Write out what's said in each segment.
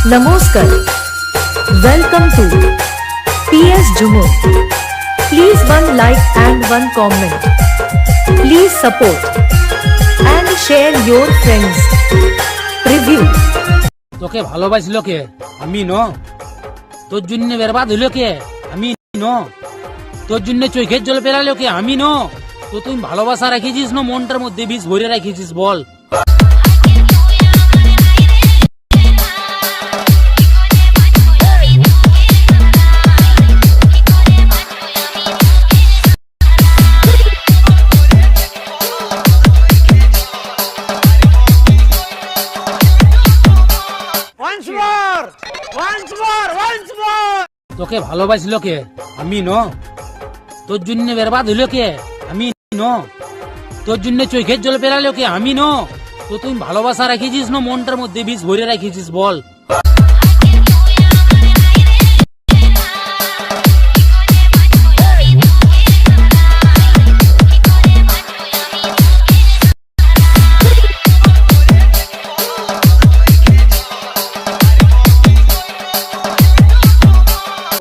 Namaskar. Welcome to JHUMUR. Please one like and one comment. Please support and share your friends. Preview. তোকে ভালোবাসিল কে? আমি ন। তোর জন্য বরবাদ হইল কে? আমি ন। তোর জন্য চোখের জল পেরালো কে? আমি ন। তো তুই ভালোবাসা রাখিছিস না মনটার মধ্যে বিষ ভরে রাখিছিস বল? তোকে ভালোবাসিল কে? আমি ন। তোর জন্য বরবাদ হইল কে? আমি ন। তোর জন্য চোখের জল পেরালো কে? আমি ন। তো তুই ভালোবাসা রাখিছিস না মনটার মধ্যে বিষ ভরে রাখিছিস বল?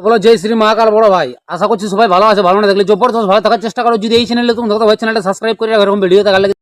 বলো জয় শ্রী মহাকাল বড় ভাই, আশা করছি সবাই ভালো আছে। ভালো না দেখলে জবরদস্ত ভালো থাকার চেষ্টা করো। যদি এই চ্যানেলে তুমি চ্যানেলটা সাবস্ক্রাইব করে রাখো, এরকম ভিডিও দেখার লাগে।